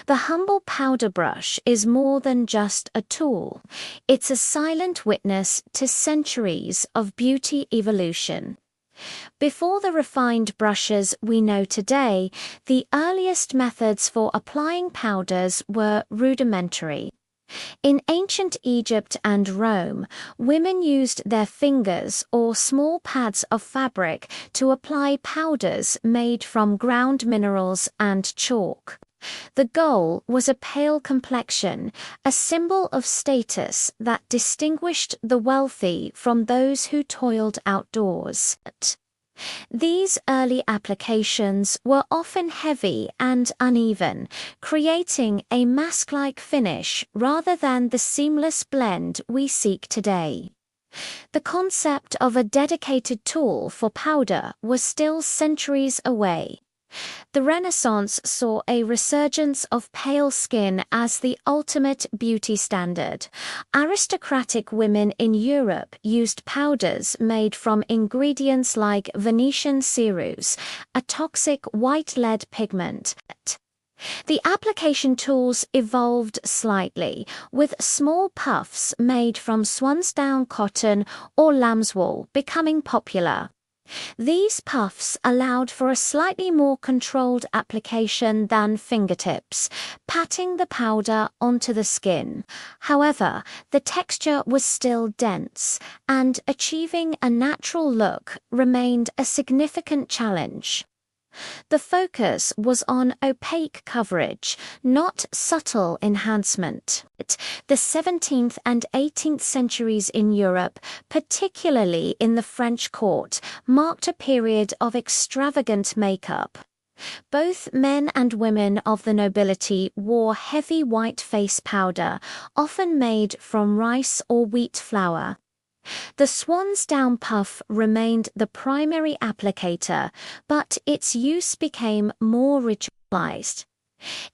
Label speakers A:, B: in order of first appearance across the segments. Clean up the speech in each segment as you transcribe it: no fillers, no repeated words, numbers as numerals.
A: The humble powder brush is more than just a tool. It's a silent witness to centuries of beauty evolution. Before the refined brushes we know today, the earliest methods for applying powders were rudimentary. In ancient Egypt and Rome, women used their fingers or small pads of fabric to apply powders made from ground minerals and chalk. The goal was a pale complexion, a symbol of status that distinguished the wealthy from those who toiled outdoors. These early applications were often heavy and uneven, creating a mask-like finish rather than the seamless blend we seek today. The concept of a dedicated tool for powder was still centuries away. The Renaissance saw a resurgence of pale skin as the ultimate beauty standard. Aristocratic women in Europe used powders made from ingredients like Venetian ceruse, a toxic white lead pigment. The application tools evolved slightly, with small puffs made from swansdown cotton or lambswool becoming popular. These puffs allowed for a slightly more controlled application than fingertips, patting the powder onto the skin. However, the texture was still dense, and achieving a natural look remained a significant challenge. The focus was on opaque coverage, not subtle enhancement. The 17th and 18th centuries in Europe, particularly in the French court, marked a period of extravagant makeup. Both men and women of the nobility wore heavy white face powder, often made from rice or wheat flour. The swansdown puff remained the primary applicator, but its use became more ritualized.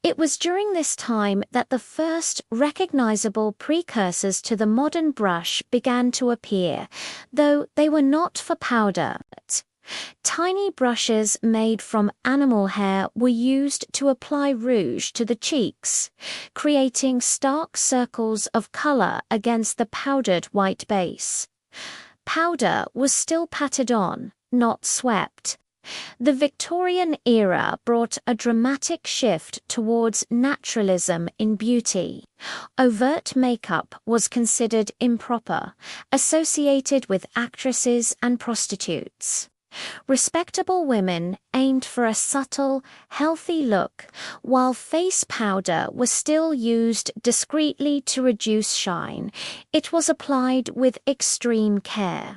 A: It was during this time that the first recognizable precursors to the modern brush began to appear, though they were not for powder. Tiny brushes made from animal hair were used to apply rouge to the cheeks, creating stark circles of color against the powdered white base. Powder was still patted on, not swept. The Victorian era brought a dramatic shift towards naturalism in beauty. Overt makeup was considered improper, associated with actresses and prostitutes. Respectable women aimed for a subtle, healthy look, while face powder was still used discreetly to reduce shine. It was applied with extreme care.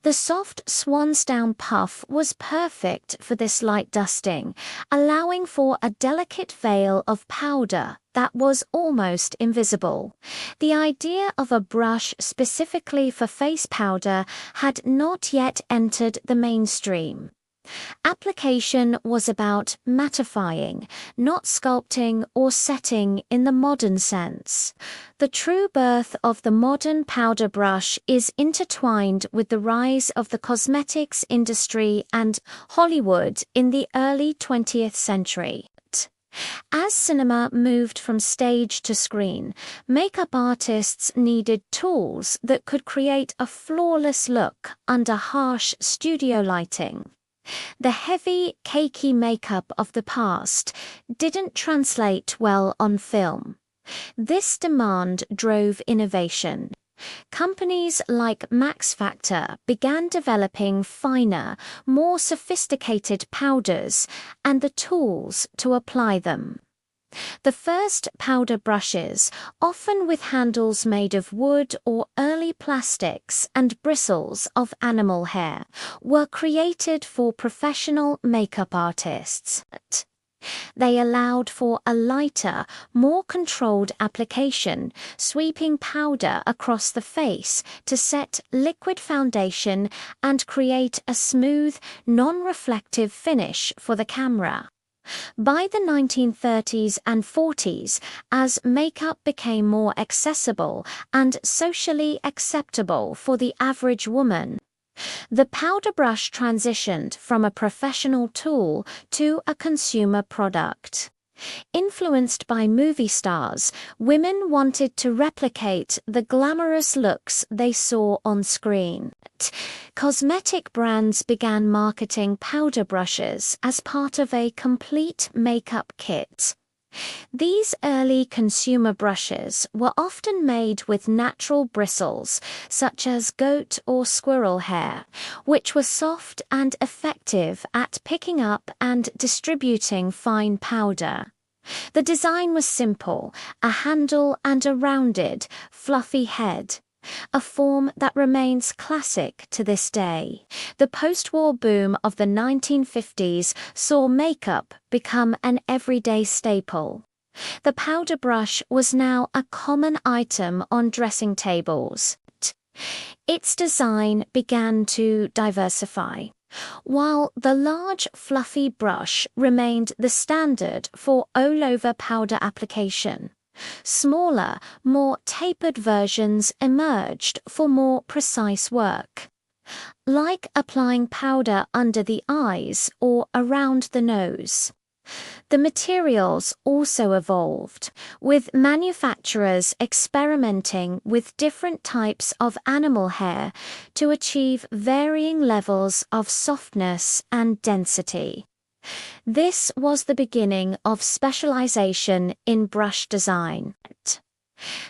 A: The soft swansdown puff was perfect for this light dusting, allowing for a delicate veil of powder that was almost invisible. The idea of a brush specifically for face powder had not yet entered the mainstream. Application was about mattifying, not sculpting or setting in the modern sense. The true birth of the modern powder brush is intertwined with the rise of the cosmetics industry and Hollywood in the early 20th century. As cinema moved from stage to screen, makeup artists needed tools that could create a flawless look under harsh studio lighting. The heavy, cakey makeup of the past didn't translate well on film. This demand drove innovation. Companies like Max Factor began developing finer, more sophisticated powders and the tools to apply them. The first powder brushes, often with handles made of wood or early plastics and bristles of animal hair, were created for professional makeup artists. They allowed for a lighter, more controlled application, sweeping powder across the face to set liquid foundation and create a smooth, non-reflective finish for the camera. By the 1930s and 40s, as makeup became more accessible and socially acceptable for the average woman, the powder brush transitioned from a professional tool to a consumer product. Influenced by movie stars, women wanted to replicate the glamorous looks they saw on screen. Cosmetic brands began marketing powder brushes as part of a complete makeup kit. These early consumer brushes were often made with natural bristles, such as goat or squirrel hair, which were soft and effective at picking up and distributing fine powder. The design was simple, a handle and a rounded, fluffy head, a form that remains classic to this day. The post-war boom of the 1950s saw makeup become an everyday staple. The powder brush was now a common item on dressing tables. Its design began to diversify. While the large, fluffy brush remained the standard for all-over powder application, smaller, more tapered versions emerged for more precise work, like applying powder under the eyes or around the nose. The materials also evolved, with manufacturers experimenting with different types of animal hair to achieve varying levels of softness and density. This was the beginning of specialization in brush design.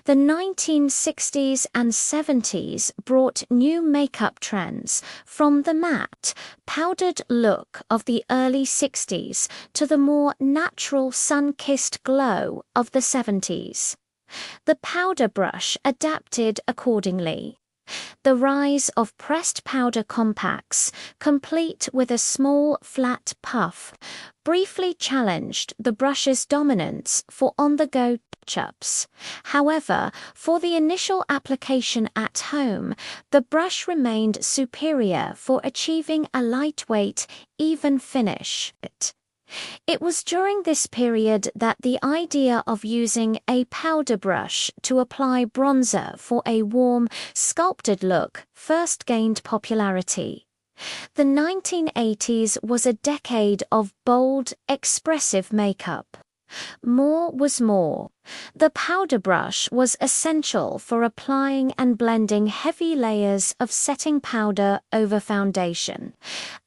A: The 1960s and 70s brought new makeup trends, from the matte, powdered look of the early 60s to the more natural sun-kissed glow of the 70s. The powder brush adapted accordingly. The rise of pressed powder compacts, complete with a small flat puff, briefly challenged the brush's dominance for on-the-go touch-ups. However, for the initial application at home, the brush remained superior for achieving a lightweight, even finish. It was during this period that the idea of using a powder brush to apply bronzer for a warm, sculpted look first gained popularity. The 1980s was a decade of bold, expressive makeup. More was more. The powder brush was essential for applying and blending heavy layers of setting powder over foundation,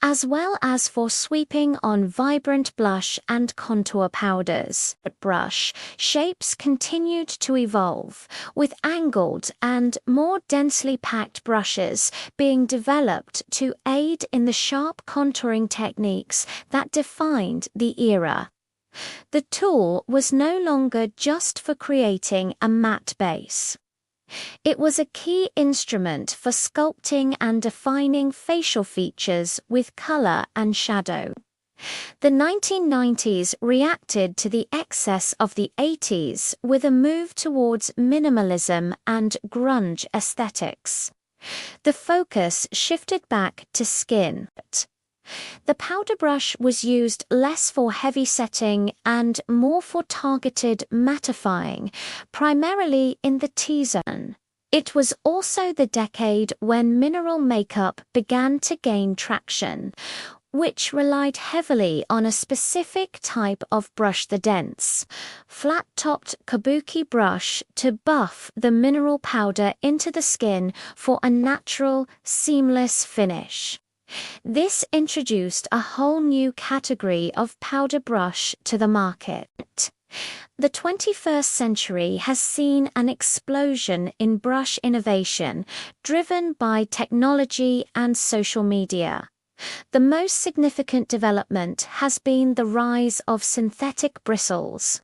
A: as well as for sweeping on vibrant blush and contour powders. Brush shapes continued to evolve, with angled and more densely packed brushes being developed to aid in the sharp contouring techniques that defined the era. The tool was no longer just for creating a matte base. It was a key instrument for sculpting and defining facial features with color and shadow. The 1990s reacted to the excess of the 80s with a move towards minimalism and grunge aesthetics. The focus shifted back to skin. The powder brush was used less for heavy setting and more for targeted mattifying, primarily in the T-zone. It was also the decade when mineral makeup began to gain traction, which relied heavily on a specific type of brush, the dense, flat-topped kabuki brush, to buff the mineral powder into the skin for a natural, seamless finish. This introduced a whole new category of powder brush to the market. The 21st century has seen an explosion in brush innovation driven by technology and social media. The most significant development has been the rise of synthetic bristles.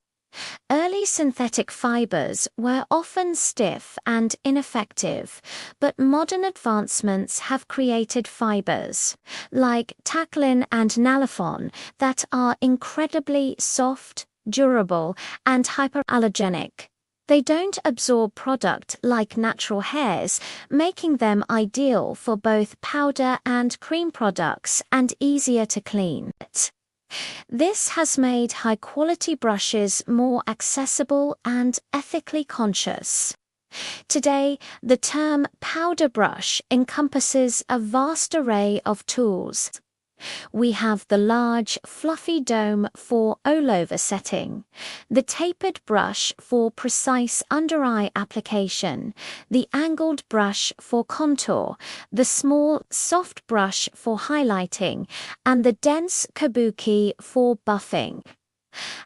A: Early synthetic fibers were often stiff and ineffective, but modern advancements have created fibers, like Taclin and Nalafon, that are incredibly soft, durable, and hypoallergenic. They don't absorb product like natural hairs, making them ideal for both powder and cream products and easier to clean. This has made high-quality brushes more accessible and ethically conscious. Today, the term powder brush encompasses a vast array of tools, We have the large, fluffy dome for all-over setting, the tapered brush for precise under-eye application, the angled brush for contour, the small, soft brush for highlighting, and the dense kabuki for buffing.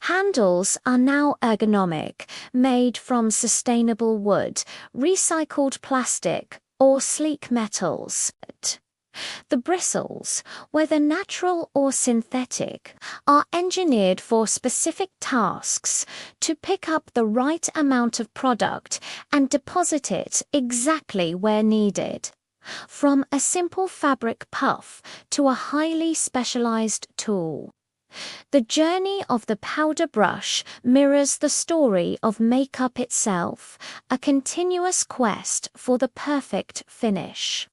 A: Handles are now ergonomic, made from sustainable wood, recycled plastic, or sleek metals. The bristles, whether natural or synthetic, are engineered for specific tasks to pick up the right amount of product and deposit it exactly where needed. From a simple fabric puff to a highly specialized tool. The journey of the powder brush mirrors the story of makeup itself, a continuous quest for the perfect finish.